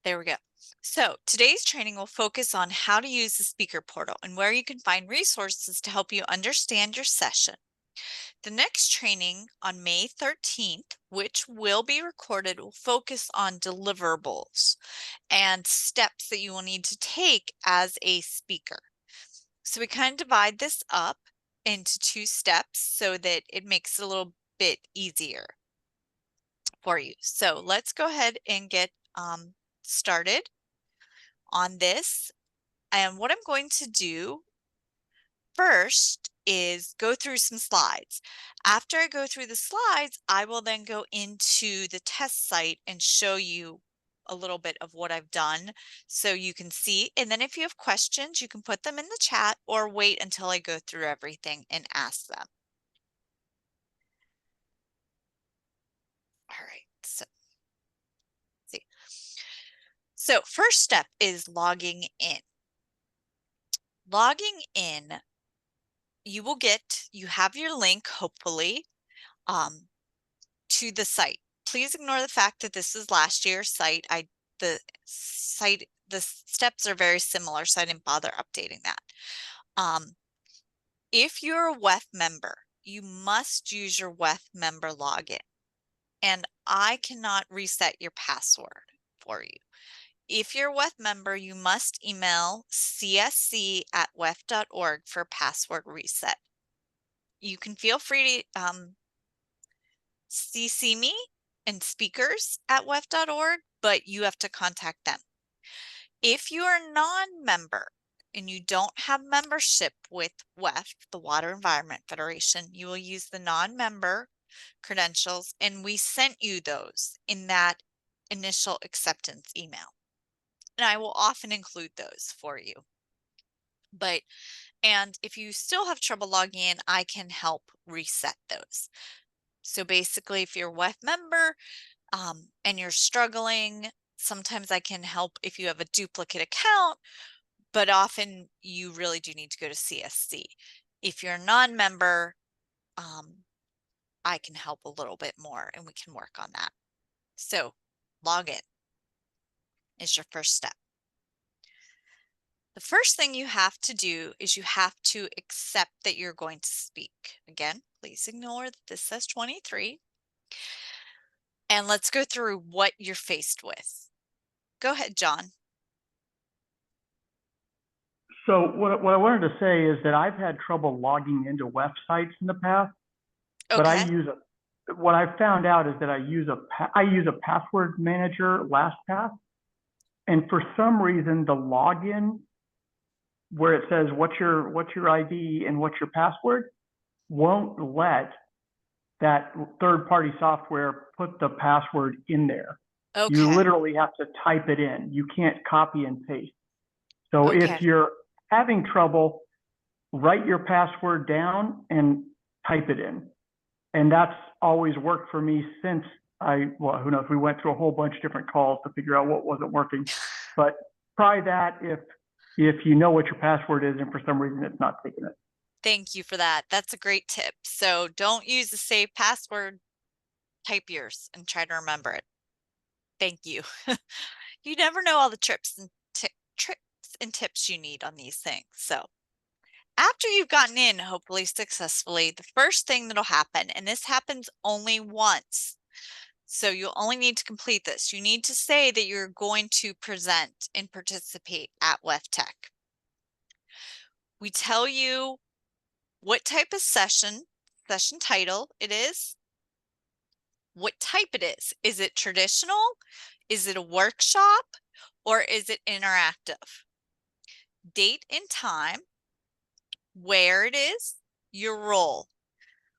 There we go. So today's training will focus on how to use the speaker portal and where you can find resources to help you understand your session. The next training on May 13th, which will be recorded, will focus on deliverables and steps that you will need to take as a speaker. So we kind of divide this up into 2 steps so that it makes it a little bit easier for you. So let's go ahead and get started on this. And what I'm going to do first is go through some slides. After I go through the slides, I will then go into the test site and show you a little bit of what I've done so you can see. And then if you have questions, you can put them in the chat or wait until I go through everything and ask them. All right, so let's see. So first step is logging in. Logging in, you have your link, hopefully, to the site. Please ignore the fact that this is last year's site. The steps are very similar, so I didn't bother updating that. If you're a WEF member, you must use your WEF member login, and I cannot reset your password for you. If you're a WEF member, you must email csc@wef.org for a password reset. You can feel free to CC me and speakers@wef.org, but you have to contact them. If you are a non-member and you don't have membership with WEF, the Water Environment Federation, you will use the non-member credentials, and we sent you those in that initial acceptance email. And I will often include those for you. And if you still have trouble logging in, I can help reset those. So basically, if you're a WEF member and you're struggling, sometimes I can help if you have a duplicate account, but often you really do need to go to CSC. If you're a non-member, I can help a little bit more and we can work on that. So log in is your first step. The first thing you have to do is you have to accept that you're going to speak. Again, please ignore that this says 23. And let's go through what you're faced with. Go ahead, John. So what I wanted to say is that I've had trouble logging into websites in the past, but what I found out is that I use a password manager, LastPass, and for some reason the login where it says what's your ID and what's your password won't let that third-party software put the password in there. Okay. You literally have to type it in. You can't copy and paste. So if you're having trouble, write your password down and type it in. And that's always worked for me since well, who knows, we went through a whole bunch of different calls to figure out what wasn't working. But try that if you know what your password is and for some reason it's not taking it. Thank you for that. That's a great tip. So don't use the save password, type yours and try to remember it. Thank you. You never know all the tricks and tips you need on these things. So after you've gotten in, hopefully successfully, the first thing that'll happen, and this happens only once, so you'll only need to complete this. You need to say that you're going to present and participate at WEFTEC. We tell you what type of session title it is, what type it is. Is it traditional? Is it a workshop? Or is it interactive? Date and time, where it is, your role,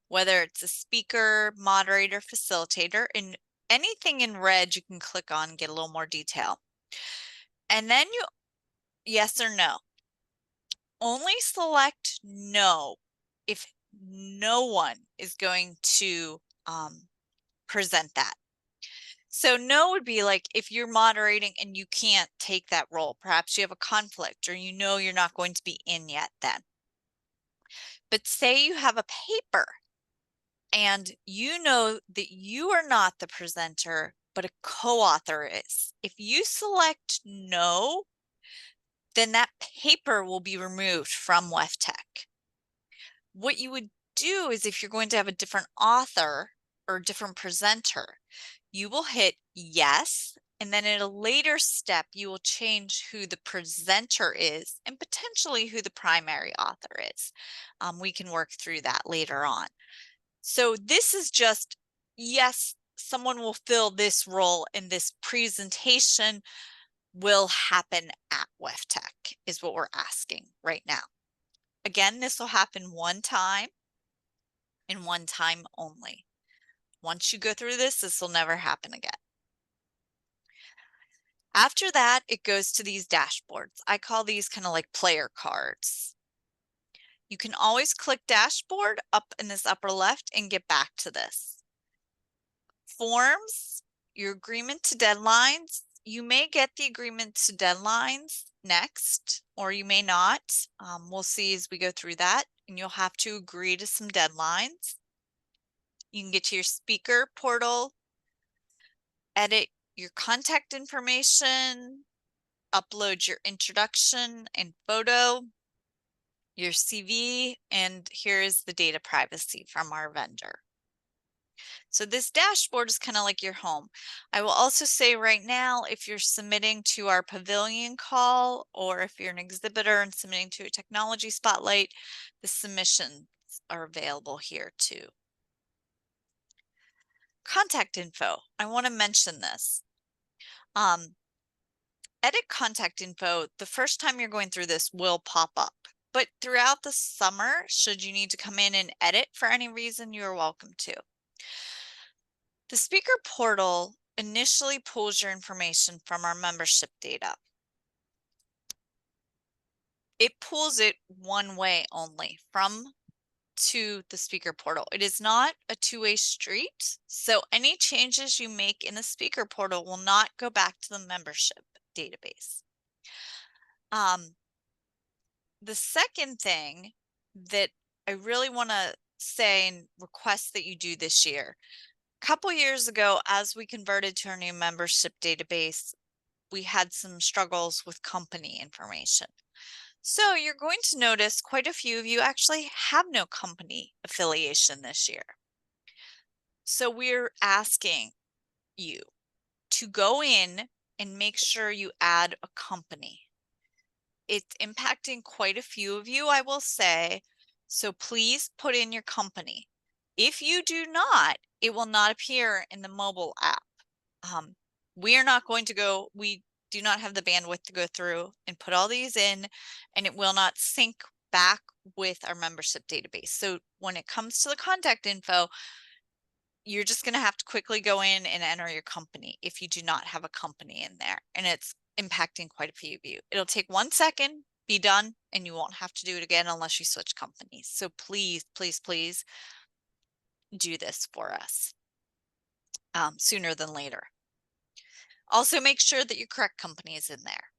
whether it's a speaker, moderator, facilitator, and anything in red you can click on and get a little more detail. And then yes or no. Only select no if no one is going to present that. So no would be like if you're moderating and you can't take that role. Perhaps you have a conflict or you know you're not going to be in yet then. But say you have a paper and you know that you are not the presenter, but a co-author is. If you select no, then that paper will be removed from WEFTEC. What you would do is if you're going to have a different author or a different presenter, you will hit yes, and then at a later step, you will change who the presenter is and potentially who the primary author is. We can work through that later on. So this is just, yes, someone will fill this role in this presentation will happen at WEFTEC is what we're asking right now. Again, this will happen one time and one time only. Once you go through this, this will never happen again. After that, it goes to these dashboards. I call these kind of like player cards. You can always click dashboard up in this upper left and get back to this. Forms, your agreement to deadlines. You may get the agreement to deadlines next, or you may not. We'll see as we go through that, and you'll have to agree to some deadlines. You can get to your speaker portal, edit your contact information, upload your introduction and photo, your CV, and here is the data privacy from our vendor. So this dashboard is kind of like your home. I will also say right now, if you're submitting to our pavilion call, or if you're an exhibitor and submitting to a technology spotlight, the submissions are available here too. Contact info. I want to mention this. Edit contact info, the first time you're going through this will pop up. But throughout the summer, should you need to come in and edit for any reason, you're welcome to. The speaker portal initially pulls your information from our membership data. It pulls it one way only, from to the speaker portal. It is not a two-way street, so any changes you make in the speaker portal will not go back to the membership database. The second thing that I really want to say and request that you do this year, a couple years ago, as we converted to our new membership database, we had some struggles with company information. So you're going to notice quite a few of you actually have no company affiliation this year. So we're asking you to go in and make sure you add a company. It's impacting quite a few of you, I will say. So please put in your company. If you do not, it will not appear in the mobile app. We are not going to go, we do not have the bandwidth to go through and put all these in, and it will not sync back with our membership database. So when it comes to the contact info, you're just going to have to quickly go in and enter your company if you do not have a company in there, and it's impacting quite a few of you. It'll take 1 second, be done, and you won't have to do it again unless you switch companies. So please, please, please do this for us sooner than later. Also, make sure that your correct company is in there,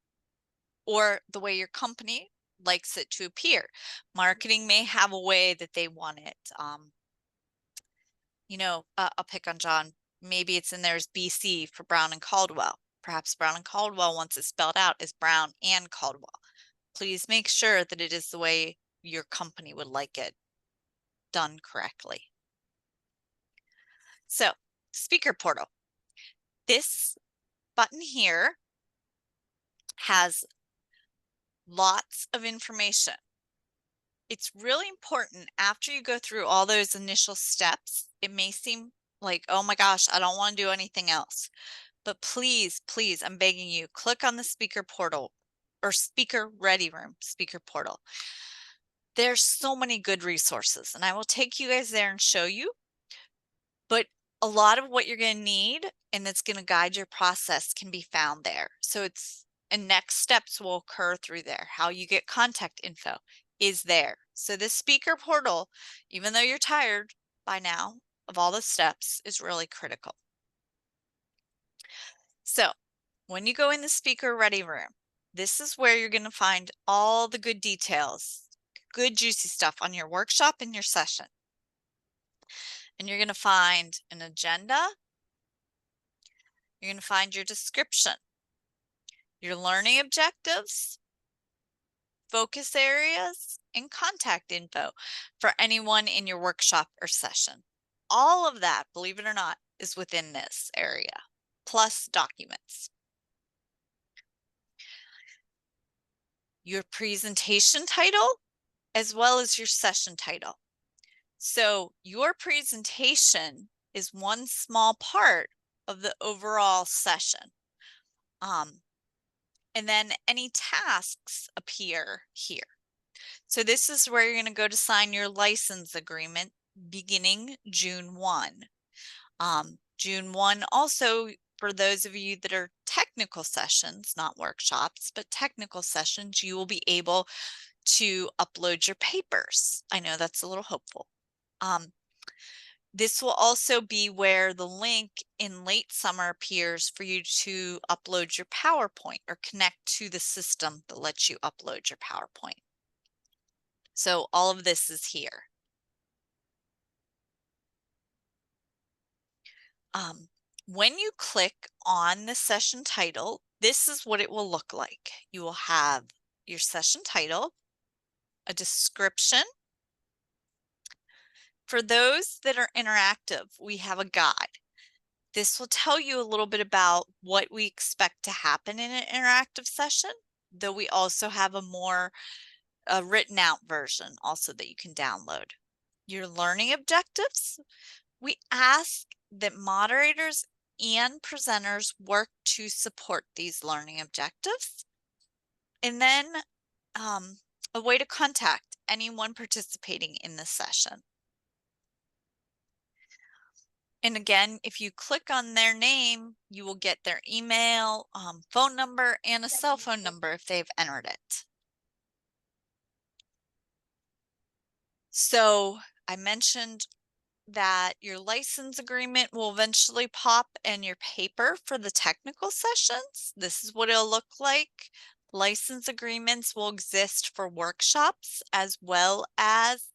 or the way your company likes it to appear. Marketing may have a way that they want it. I'll pick on John. Maybe it's in there as BC for Brown and Caldwell. Perhaps Brown and Caldwell, once it's spelled out, is Brown and Caldwell. Please make sure that it is the way your company would like it done correctly. So, speaker portal. This button here has lots of information. It's really important after you go through all those initial steps. It may seem like, oh my gosh, I don't want to do anything else. But please, please, I'm begging you, click on the speaker portal or speaker ready room speaker portal. There's so many good resources, and I will take you guys there and show you. But a lot of what you're going to need and that's going to guide your process can be found there. So and next steps will occur through there. How you get contact info is there. So this speaker portal, even though you're tired by now of all the steps, is really critical. So when you go in the speaker ready room, this is where you're going to find all the good details, good juicy stuff on your workshop and your session. And you're going to find an agenda, You're going to find your description, your learning objectives, focus areas, and contact info for anyone in your workshop or session. All of that, believe it or not, is within this area, plus documents. Your presentation title, as well as your session title. So your presentation is one small part of the overall session. And then any tasks appear here. So this is where you're going to go to sign your license agreement beginning June 1. June 1 also, for those of you that are technical sessions, not workshops, but technical sessions, you will be able to upload your papers. I know that's a little hopeful. This will also be where the link in late summer appears for you to upload your PowerPoint or connect to the system that lets you upload your PowerPoint. So all of this is here. When you click on the session title, this is what it will look like. You will have your session title, a description. For those that are interactive, we have a guide. This will tell you a little bit about what we expect to happen in an interactive session, though we also have a more written out version also that you can download. Your learning objectives, we ask that moderators and presenters work to support these learning objectives. And then a way to contact anyone participating in the session. And again, if you click on their name, you will get their email, phone number, and a cell phone number if they've entered it. So I mentioned that your license agreement will eventually pop in your paper for the technical sessions. This is what it'll look like. License agreements will exist for workshops as well as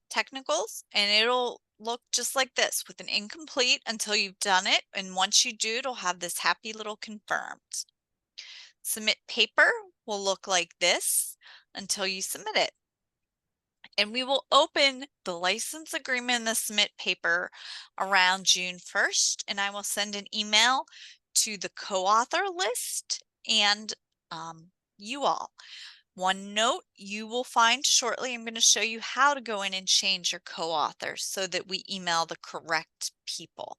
technicals, and it'll look just like this with an incomplete until you've done it. And once you do, it'll have this happy little confirmed. Submit paper will look like this until you submit it. And we will open the license agreement and the submit paper around June 1st. And I will send an email to the co-author list and you all. One note you will find shortly, I'm going to show you how to go in and change your co-authors so that we email the correct people.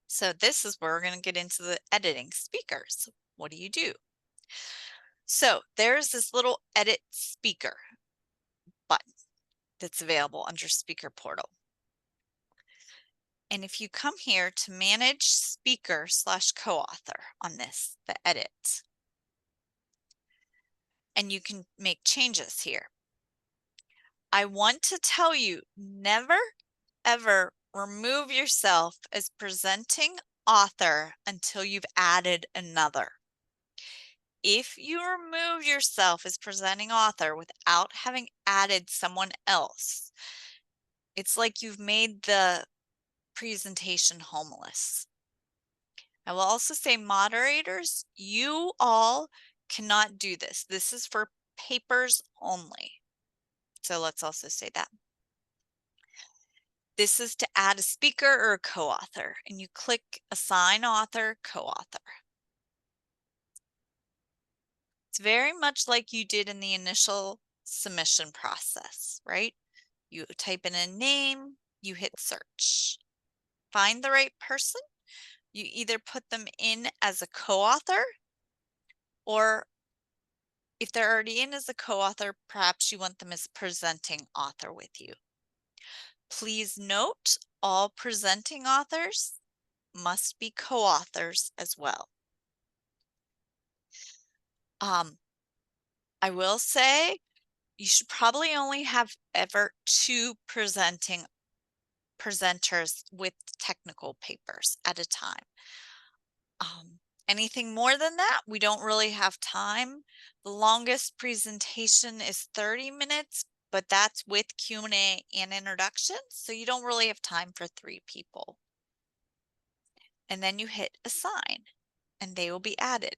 So this is where we're going to get into the editing speakers. What do you do? So there's this little edit speaker button that's available under speaker portal. And if you come here to manage speaker / co-author on this, the edit, and you can make changes here. I want to tell you, never, ever remove yourself as presenting author until you've added another. If you remove yourself as presenting author without having added someone else, it's like you've made the presentation homeless. I will also say, moderators, you all cannot do this. This is for papers only. So let's also say that. This is to add a speaker or a co-author, and you click Assign Author, Co-author. It's very much like you did in the initial submission process, right? You type in a name, you hit search. Find the right person. You either put them in as a co-author, or if they're already in as a co-author, perhaps you want them as presenting author with you. Please note, all presenting authors must be co-authors as well. I will say you should probably only have ever 2 presenters with technical papers at a time. Anything more than that, we don't really have time. The longest presentation is 30 minutes, but that's with Q&A and introductions, so you don't really have time for 3 people. And then you hit assign, and they will be added.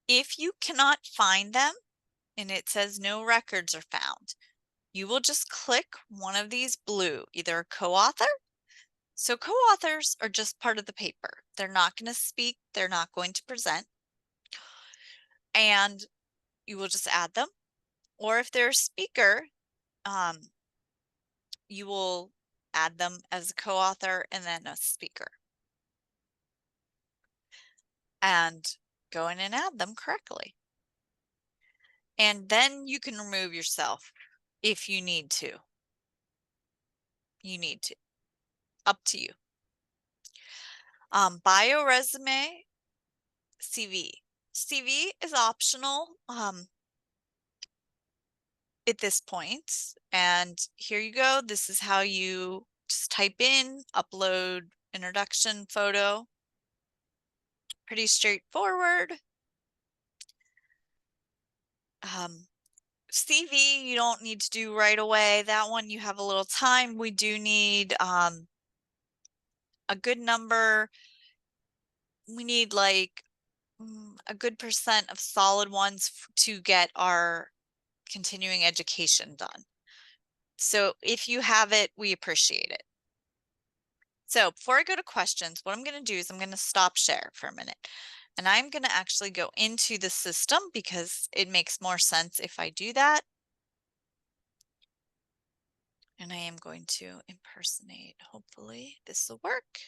If you cannot find them and it says no records are found, you will just click one of these blue, either a co-author. So co-authors are just part of the paper. They're not going to speak. They're not going to present. And you will just add them. Or if they're a speaker, you will add them as a co-author and then a speaker. And go in and add them correctly. And then you can remove yourself if you need to. You need to. Up to you. Bio, resume, CV. CV is optional at this point. And here you go. This is how you just type in, upload introduction photo. Pretty straightforward. CV, you don't need to do right away. That one you have a little time. We do need a good number. We need like a good percent of solid ones to get our continuing education done. So if you have it, we appreciate it. So before I go to questions, what I'm going to do is I'm going to stop share for a minute. And I'm going to actually go into the system because it makes more sense if I do that. And I am going to impersonate. Hopefully this will work.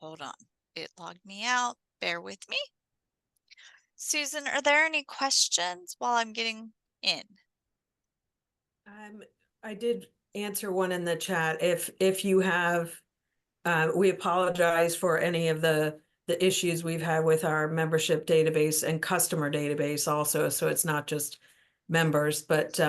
Hold on. It logged me out. Bear with me. Susan, are there any questions while I'm getting in? I did answer one in the chat. If you have, we apologize for any of the issues we've had with our membership database and customer database also. So it's not just members, but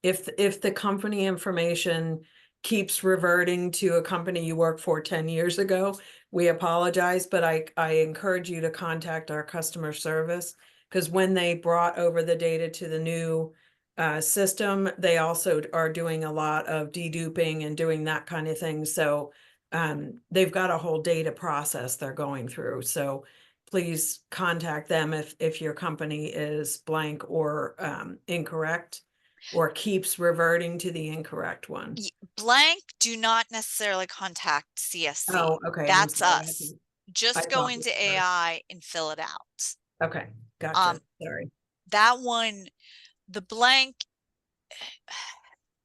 if the company information keeps reverting to a company you worked for 10 years ago, we apologize, but I encourage you to contact our customer service, because when they brought over the data to the new system, they also are doing a lot of deduping and doing that kind of thing. So they've got a whole data process they're going through. So please contact them if your company is blank or incorrect or keeps reverting to the incorrect one. Blank, do not necessarily contact CSC. Oh, okay. That's us. I Just go thought into AI and fill it out. okay, gotcha. Sorry. That one, the blank.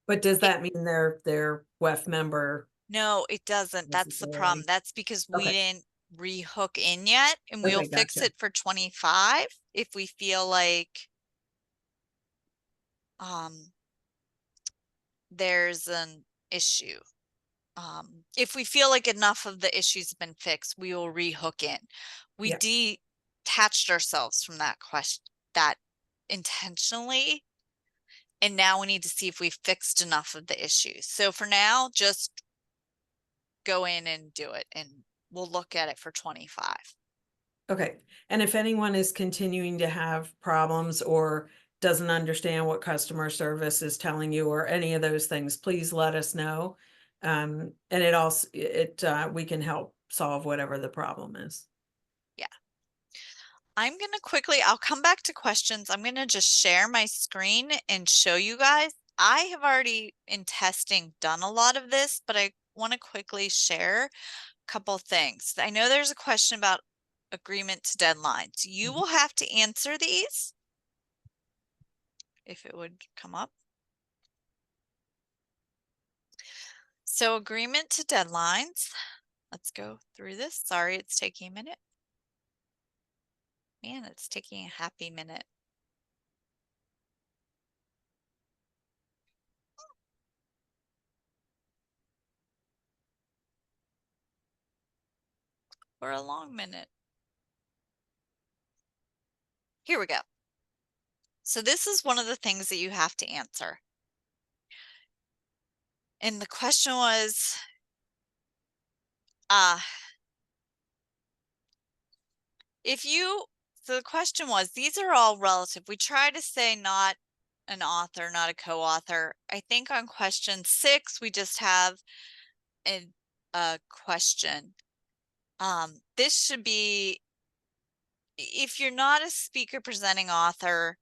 But does that mean they're WEF member? No, it doesn't. That's the problem. That's because we didn't rehook in yet, and we'll fix it for 25 if we feel like there's an issue. If we feel like enough of the issues have been fixed, we will rehook in. We detached ourselves from that question, that intentionally, and now we need to see if we've fixed enough of the issues. So for now, just go in and do it, and we'll look at it for 25. Okay. And if anyone is continuing to have problems or doesn't understand what customer service is telling you or any of those things, please let us know. And it also, we can help solve whatever the problem is. Yeah. I'm going to quickly, I'll come back to questions. I'm going to just share my screen and show you guys. I have already in testing done a lot of this, but I want to quickly share a couple things. I know there's a question about agreement to deadlines. You will have to answer these if it would come up. So agreement to deadlines. Let's go through this. Sorry, it's taking a minute. Man, it's taking a happy minute. Or a long minute. Here we go. So this is one of the things that you have to answer. And the question was, if you So the question was, these are all relative. We try to say not an author, not a co-author. I think on question 6, we just have a question. This should be, if you're not a speaker, presenting, author,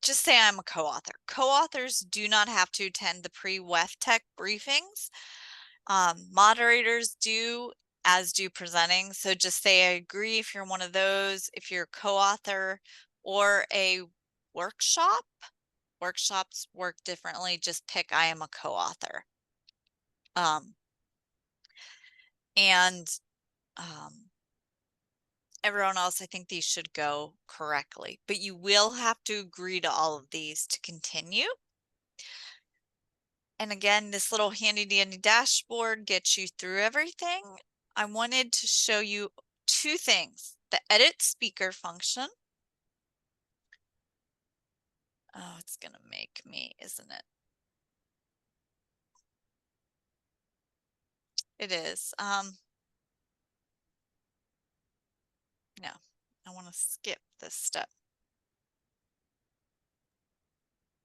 just say I'm a co-author. Co-authors do not have to attend the pre-WEFTEC briefings. Moderators do, as do presenting. So just say I agree if you're one of those, if you're a co-author or a workshop. Workshops work differently. Just pick I am a co-author. And everyone else, I think these should go correctly, but you will have to agree to all of these to continue. And again, this little handy dandy dashboard gets you through everything. I wanted to show you 2 things: the edit speaker function. Oh, it's gonna make me, isn't it? It is. No, I want to skip this step.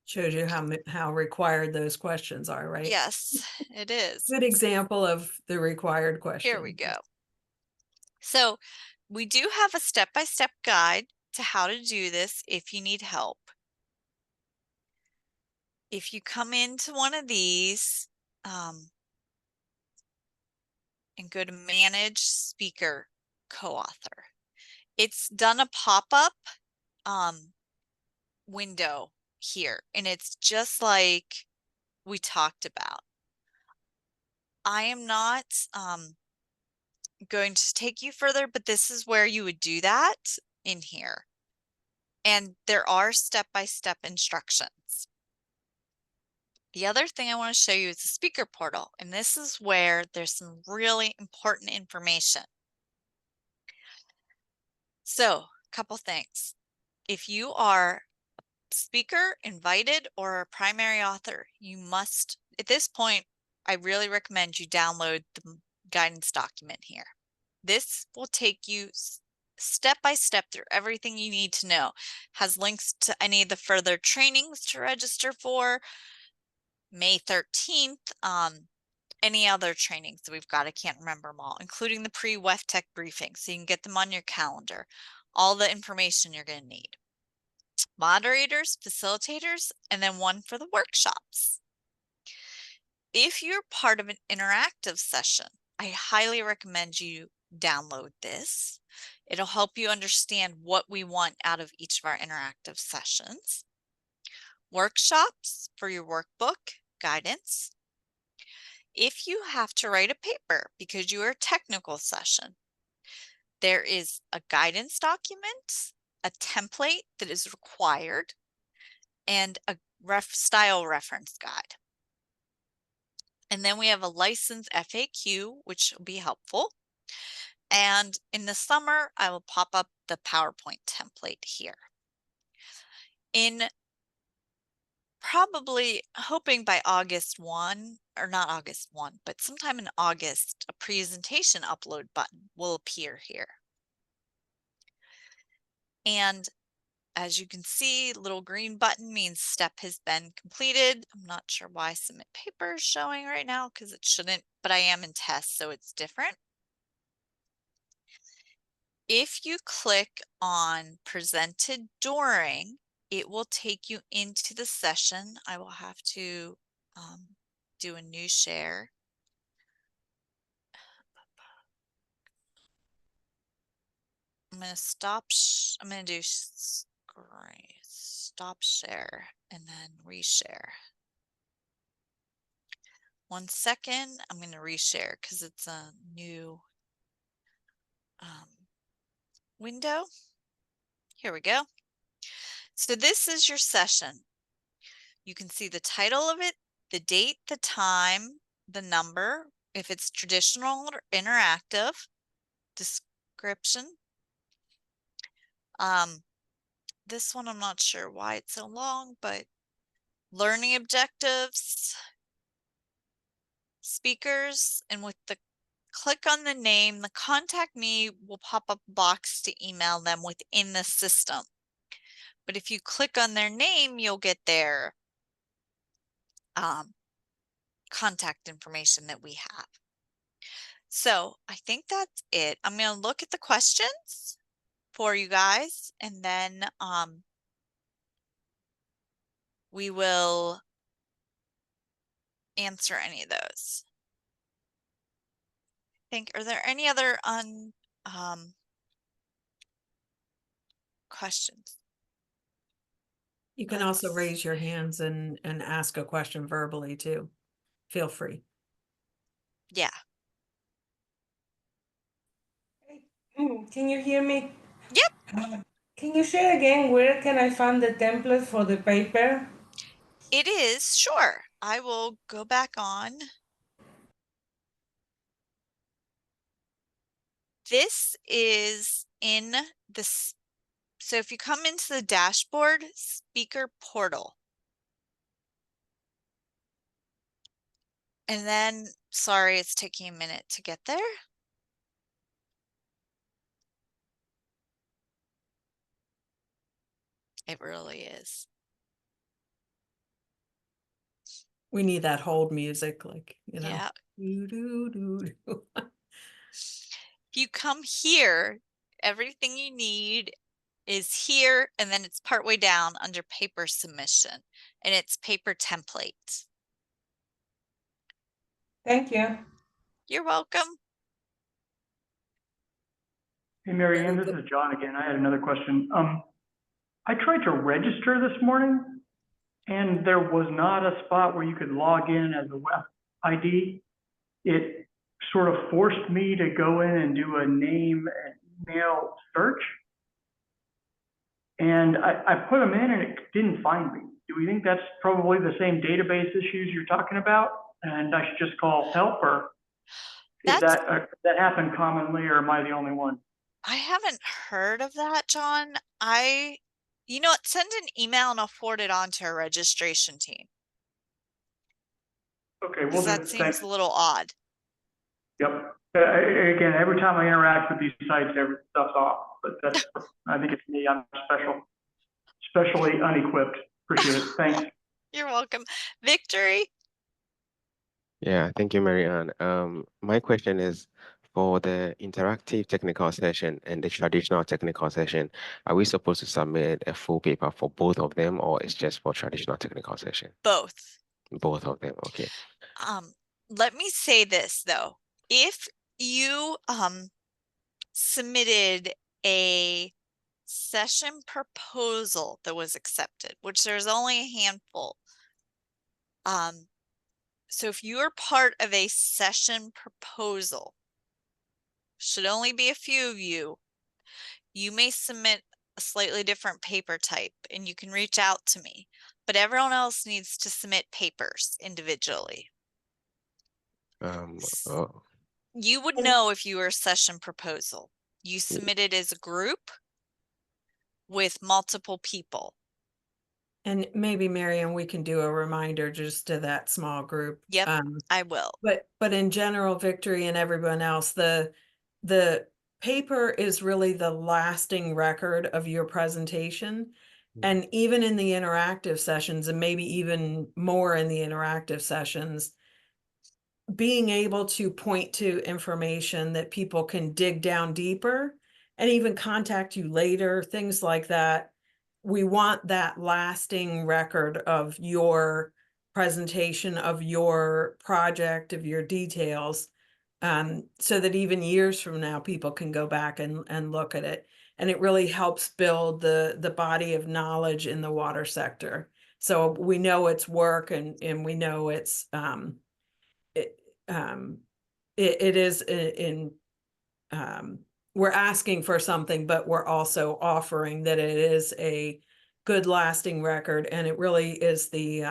Shows you how required those questions are, right? Yes, it is. Good example of the required question. Here we go. So we do have a step-by-step guide to how to do this if you need help. If you come into one of these and go to Manage Speaker Co-author, it's done a pop-up window here, and it's just like we talked about. I am not going to take you further, but this is where you would do that in here. And there are step-by-step instructions. The other thing I want to show you is the speaker portal, and this is where there's some really important information. So, a couple things. If you are a speaker, invited, or a primary author, you must, at this point, I really recommend you download the guidance document here. This will take you step by step through everything you need to know. Has links to any of the further trainings to register for, May 13th, any other trainings that we've got, I can't remember them all, including the pre-WEFTEC briefing, so you can get them on your calendar. All the information you're going to need. Moderators, facilitators, and then one for the workshops. If you're part of an interactive session, I highly recommend you download this. It'll help you understand what we want out of each of our interactive sessions. Workshops for your workbook guidance. If you have to write a paper because you are a technical session, there is a guidance document, a template that is required, and a style reference guide. And then we have a license FAQ, which will be helpful. And in the summer, I will pop up the PowerPoint template here. In probably hoping by August 1, or not August 1, but sometime in August, a presentation upload button will appear here. And as you can see, little green button means step has been completed. I'm not sure why submit paper is showing right now because it shouldn't, but I am in test, so it's different. If you click on presented during, it will take you into the session. I will have to do a new share. I'm going to stop. I'm going to do stop share and then reshare. 1 second. I'm going to reshare because it's a new window. Here we go. So this is your session. You can see the title of it, the date, the time, the number, if it's traditional or interactive, description. This one, I'm not sure why it's so long, but learning objectives, speakers, and with the click on the name, the contact me will pop up a box to email them within the system. But if you click on their name, you'll get their contact information that we have. So I think that's it. I'm going to look at the questions for you guys, and then we will answer any of those. Are there any other questions? You can also raise your hands and ask a question verbally too. Feel free. Yeah. Can you hear me? Yep. Can you share again where can I find the template for the paper? It is, sure. I will go back on. This is in this. So if you come into the dashboard speaker portal, and then, sorry, it's taking a minute to get there. It really is. We need that hold music, like, you know. Yeah. Doo, doo, doo, doo. If you come here, everything you need is here, and then it's partway down under paper submission, and it's paper template. Thank you. You're welcome. Hey, Mary Ann, this is John again. I had another question. I tried to register this morning, and there was not a spot where you could log in as a web ID. It sort of forced me to go in and do a name and email search. And I put them in and it didn't find me. Do we think that's probably the same database issues you're talking about? And I should just call help, or is that happen commonly, or am I the only one? I haven't heard of that, John. You know what, send an email and I'll forward it on to our registration team. Okay, well, Because that seems a little odd. Yep. Again, every time I interact with these sites, every stuff's off. But that's, I think it's me. I'm especially unequipped. Appreciate it. Thanks. You're welcome. Victory. Yeah, thank you, Mary Ann. My question is, for the interactive technical session and the traditional technical session, are we supposed to submit a full paper for both of them, or it's just for traditional technical session? Both. Both of them, okay. Let me say this though. If you submitted a session proposal that was accepted, which there's only a handful, so if you are part of a session proposal, should only be a few of you, you may submit a slightly different paper type and you can reach out to me, but everyone else needs to submit papers individually. Oh, You would know if you were a session proposal. You submitted as a group with multiple people. And maybe, Marianne, we can do a reminder just to that small group. Yep, I will. But in general, Victory and everyone else, the paper is really the lasting record of your presentation. And even in the interactive sessions, and maybe even more in the interactive sessions, being able to point to information that people can dig down deeper and even contact you later, things like that. We want that lasting record of your presentation, of your project, of your details, so that even years from now, people can go back and look at it. And it really helps build the body of knowledge in the water sector. So we know it's work, and we know it's it is in we're asking for something, but we're also offering that it is a good lasting record, and it really is the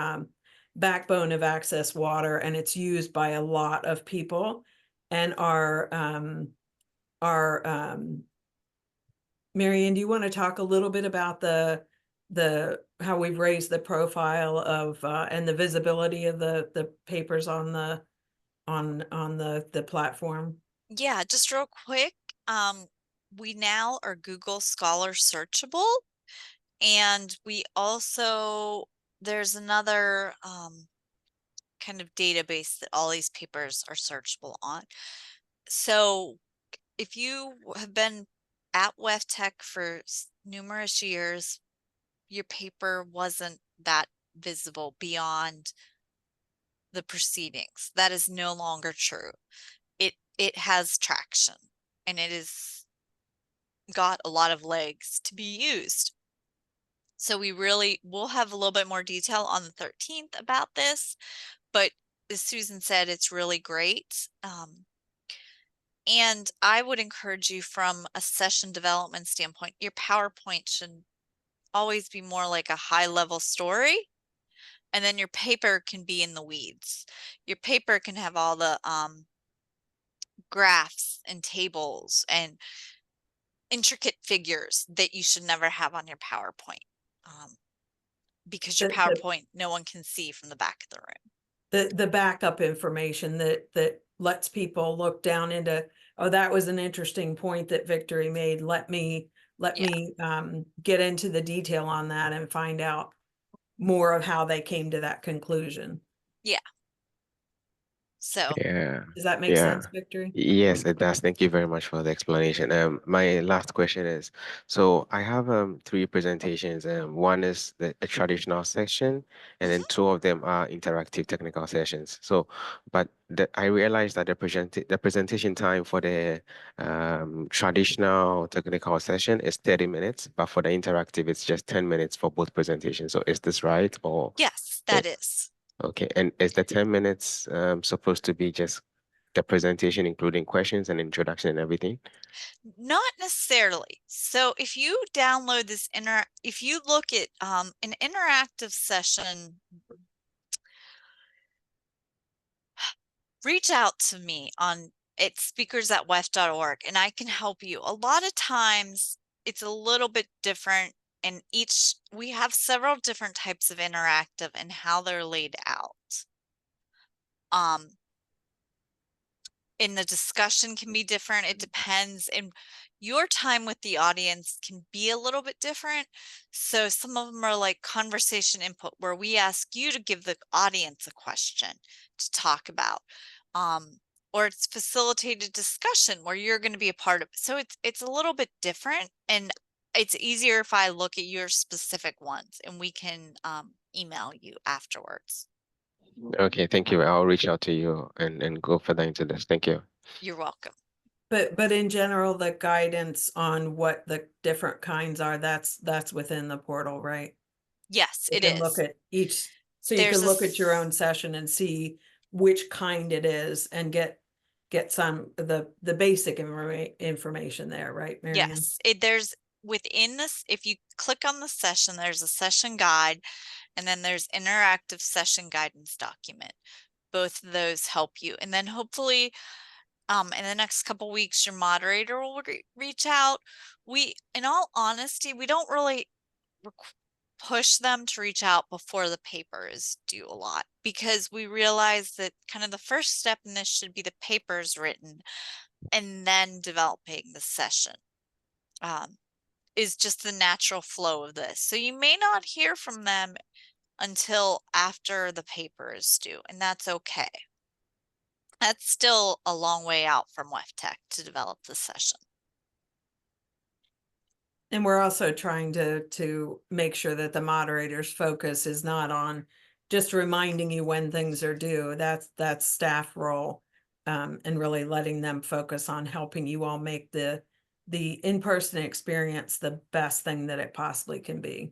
backbone of access water, and it's used by a lot of people. And our Marianne, do you want to talk a little bit about the how we've raised the profile of and the visibility of the papers on the platform? Yeah, just real quick. We now are Google Scholar searchable, and we also, there's another kind of database that all these papers are searchable on. So if you have been at WEFTEC for numerous years, your paper wasn't that visible beyond the proceedings. That is no longer true. It has traction, and it is got a lot of legs to be used. So we'll have a little bit more detail on the 13th about this, but as Susan said, it's really great. And I would encourage you from a session development standpoint, your PowerPoint should always be more like a high level story. And then your paper can be in the weeds. Your paper can have all the graphs and tables and intricate figures that you should never have on your PowerPoint. Because your The, the, PowerPoint, no one can see from the back of the room. the backup information that lets people look down into, oh, that was an interesting point that Victory made. Let me get into the detail on that and find out more of how they came to that conclusion. Yeah. So Yeah. Does that make Yeah. sense, Victory? Yes, it does. Thank you very much for the explanation. My last question is, so I have three presentations. One is a traditional section, and then two of them are interactive technical sessions. So, but I realized that the presentation time for the traditional technical session is 30 minutes, but for the interactive, it's just 10 minutes for both presentations. So is this right? Or yes, eh, that is. okay, and is the 10 minutes supposed to be just the presentation, including questions and introduction and everything? Not necessarily. So if you download this if you look at an interactive session, reach out to me on speakers@wef.org and I can help you. A lot of times it's a little bit different, and we have several different types of interactive and how they're laid out. And the discussion can be different. It depends, and your time with the audience can be a little bit different. So some of them are like conversation input, where we ask you to give the audience a question to talk about. Or it's facilitated discussion where you're going to be a part of it. So it's a little bit different, and it's easier if I look at your specific ones and we can email you afterwards. Okay, thank you. I'll reach out to you and go further into this. Thank you. You're welcome. But in general, the guidance on what the different kinds are, that's within the portal, right? Yes, You it can look is. at each, so you There's can a look at your own session and see which kind it is and get some the basic information there, right, Marianne? Yes, there's within this, if you click on the session, there's a session guide, and then there's interactive session guidance document. Both of those help you. And then hopefully in the next couple weeks, your moderator will reach out. In all honesty, we don't really push them to reach out before the paper is due a lot, because we realize that kind of the first step in this should be the papers written and then developing the session. Is just the natural flow of this. So you may not hear from them until after the paper is due, and that's okay. That's still a long way out from WEFTEC to develop the session. And we're also trying to make sure that the moderator's focus is not on just reminding you when things are due. That's staff role, and really letting them focus on helping you all make the in-person experience the best thing that it possibly can be.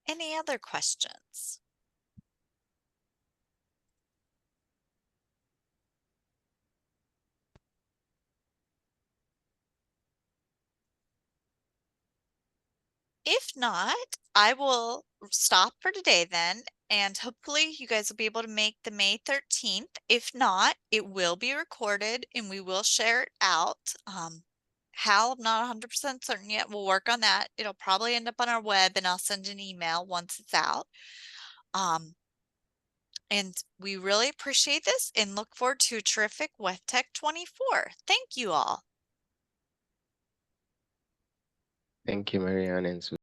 Any other questions? If not, I will stop for today then, and hopefully you guys will be able to make the May 13th. If not, it will be recorded and we will share it out. How, I'm not 100% certain yet. We'll work on that. It'll probably end up on our web, and I'll send an email once it's out. And we really appreciate this and look forward to a terrific WEFTEC 24. Thank you all. Thank you, Marianne and Sue.